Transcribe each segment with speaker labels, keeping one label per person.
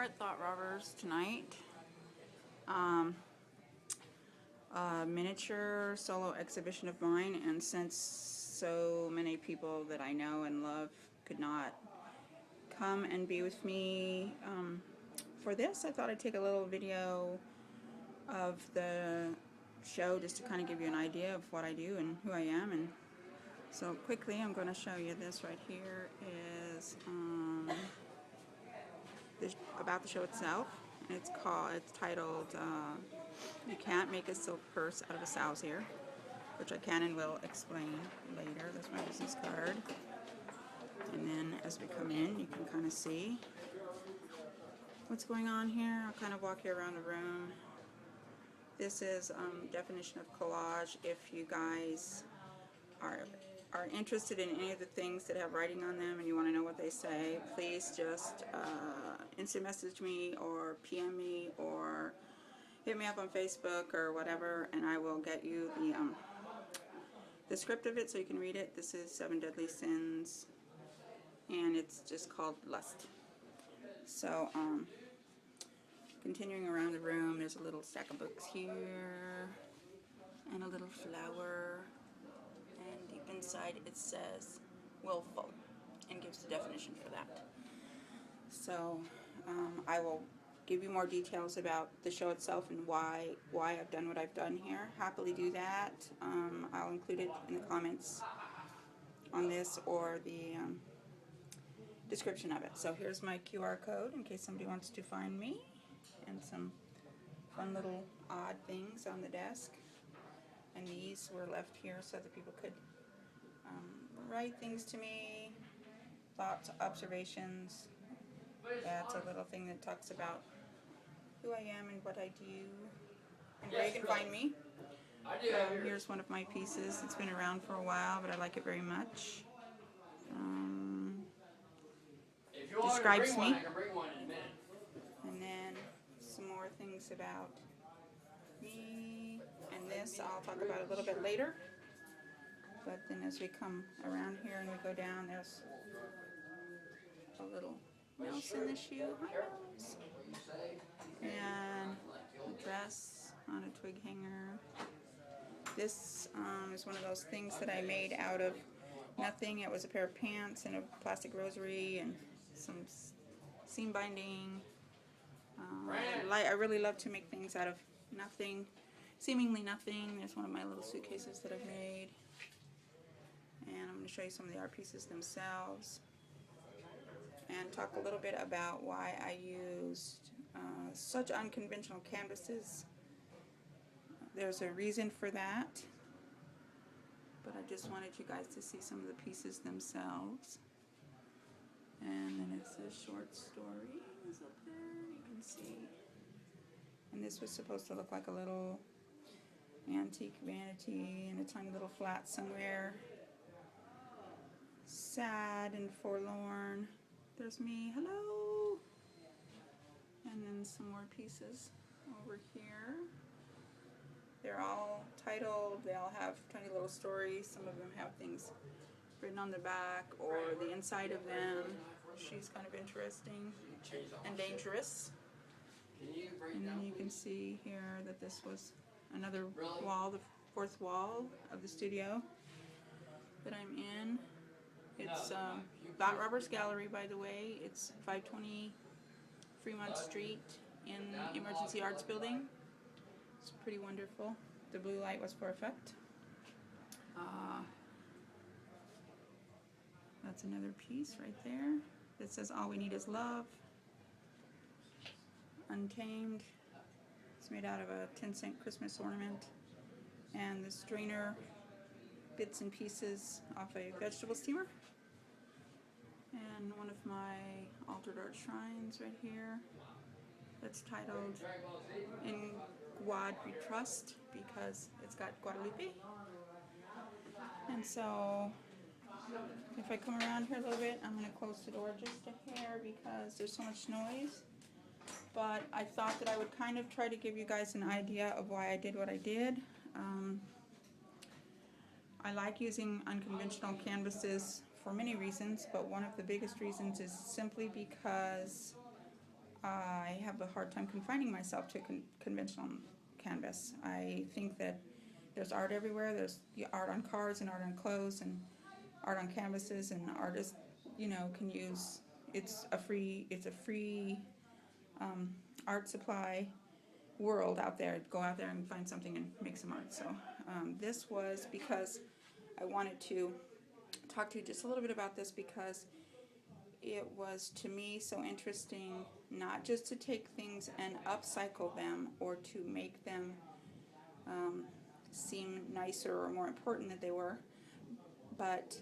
Speaker 1: at Thought Robbers tonight. A miniature solo exhibition of mine, and since so many people that I know and love could not come and be with me for this, I thought I'd take a little video of the show just to kind of give you an idea of what I do and who I am. And so quickly I'm going to show you this right here is about the show itself. It's titled You Can't Make a Silk Purse Out of a Sow's Ear, which I can and will explain later. That's my business card. And then as we come in, you can kind of see what's going on here. I'll kind of walk you around the room. This is definition of collage. If you guys are interested in any of the things that have writing on them and you want to know what they say, please just instant message me or PM me or hit me up on Facebook or whatever, and I will get you the script of it so you can read it. This is 7 Deadly Sins, and it's just called Lust. So continuing around the room, there's a little stack of books here and a little flower, and deep inside it says willful and gives the definition for that. So I will give you more details about the show itself and why I've done what I've done here. Happily do that. I'll include it in the comments on this or the description of it. So here's my QR code in case somebody wants to find me, and some fun little odd things on the desk. And these were left here so that people could write things to me, thoughts, observations. That's a little thing that talks about who I am and what I do and where you can find me. Here's one of my pieces. It's been around for a while, but I like it very much. Describes me. And then some more things about me. And this I'll talk about a little bit later. But then as we come around here and we go down, there's a little mouse in the shoe. Hi, mouse. And a dress on a twig hanger. This is one of those things that I made out of nothing. It was a pair of pants and a plastic rosary and some seam binding. I really love to make things out of nothing, seemingly nothing. There's one of my little suitcases that I've made. And I'm going to show you some of the art pieces themselves and talk a little bit about why I used such unconventional canvases. There's a reason for that, but I just wanted you guys to see some of the pieces themselves. And then it's a short story is up there, you can see. And this was supposed to look like a little antique vanity in a tiny little flat somewhere. Sad and forlorn. There's me, hello! And then some more pieces over here. They're all titled, they all have tiny little stories. Some of them have things written on the back or the inside of them. She's kind of interesting and dangerous. And then you can see here that this was another wall, the fourth wall of the studio that I'm in. It's Thought Robbers Gallery, by the way. It's 520 Fremont Street in Emergency Arts Building. It's pretty wonderful. The blue light was for effect. That's another piece right there that says all we need is love. Untamed. It's made out of a 10-cent Christmas ornament. And the strainer bits and pieces off a vegetable steamer. And one of my altered art shrines right here that's titled In Guad We Trust, because it's got Guadalupe. And so if I come around here a little bit, I'm going to close the door just a hair because there's so much noise. But I thought that I would kind of try to give you guys an idea of why I did what I did. I like using unconventional canvases for many reasons, but one of the biggest reasons is simply because I have a hard time confining myself to conventional canvas. I think that there's art everywhere. There's art on cars and art on clothes and art on canvases, and artists, can use. It's a free art supply world out there. Go out there and find something and make some art. So this was because I wanted to talk to you just a little bit about this, because it was to me so interesting, not just to take things and upcycle them or to make them seem nicer or more important than they were, but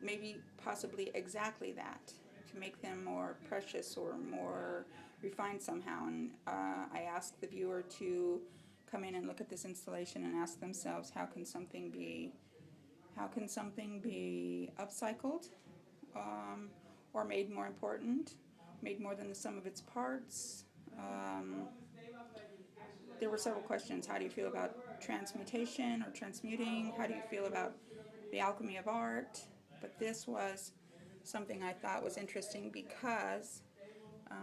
Speaker 1: maybe possibly exactly that, to make them more precious or more refined somehow. And I asked the viewer to come in and look at this installation and ask themselves, how can something be upcycled, or made more important, made more than the sum of its parts. There were several questions. How do you feel about transmutation or transmuting? How do you feel about the alchemy of art? But this was something I thought was interesting, because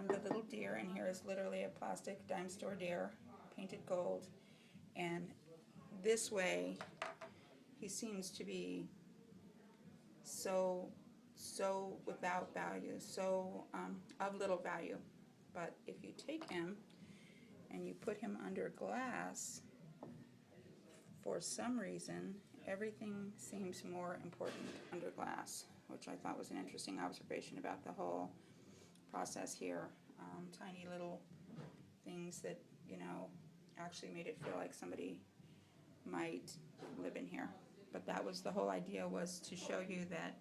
Speaker 1: the little deer in here is literally a plastic dime store deer, painted gold, and this way he seems to be so without value, so of little value. But if you take him and you put him under glass, for some reason everything seems more important under glass, which I thought was an interesting observation about the whole process here. Tiny little things that, actually made it feel like somebody might live in here. But that was the whole idea, was to show you that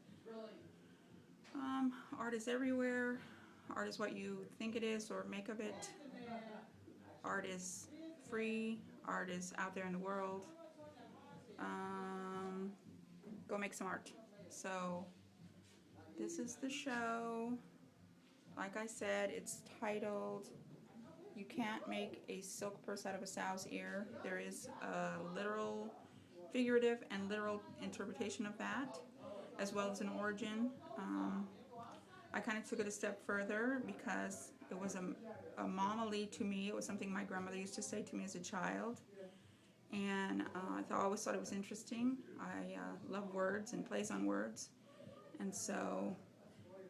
Speaker 1: art is everywhere. Art is what you think it is or make of it. Art is free. Art is out there in the world. Go make some art. So this is the show. Like I said, it's titled "You Can't Make a Silk Purse Out of a Sow's Ear." There is a literal, figurative, and literal interpretation of that, as well as an origin. I kind of took it a step further because it was a homily to me. It was something my grandmother used to say to me as a child, and I always thought it was interesting. I love words and plays on words, and so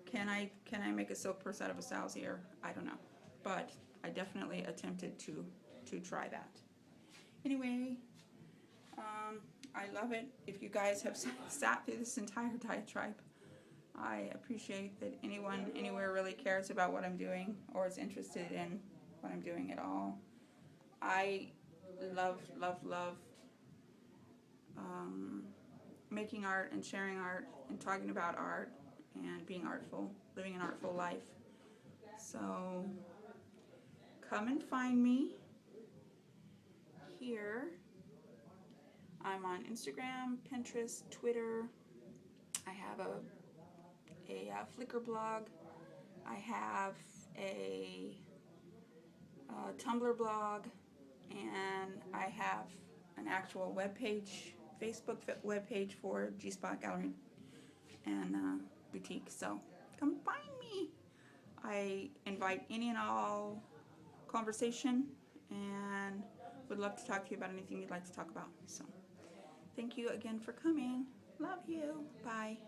Speaker 1: can I make a silk purse out of a sow's ear? I don't know, but I definitely attempted to try that. Anyway, I love it. If you guys have sat through this entire diatribe, I appreciate that anyone anywhere really cares about what I'm doing or is interested in what I'm doing at all. I love making art and sharing art and talking about art and being artful, living an artful life. So come and find me here. I'm on Instagram, Pinterest, Twitter. I have a Flickr blog. I have a Tumblr blog, and I have an actual webpage, Facebook webpage for G-Spot Gallery and Boutique. So come find me. I invite any and all conversation, and would love to talk to you about anything you'd like to talk about. So thank you again for coming. Love you. Bye.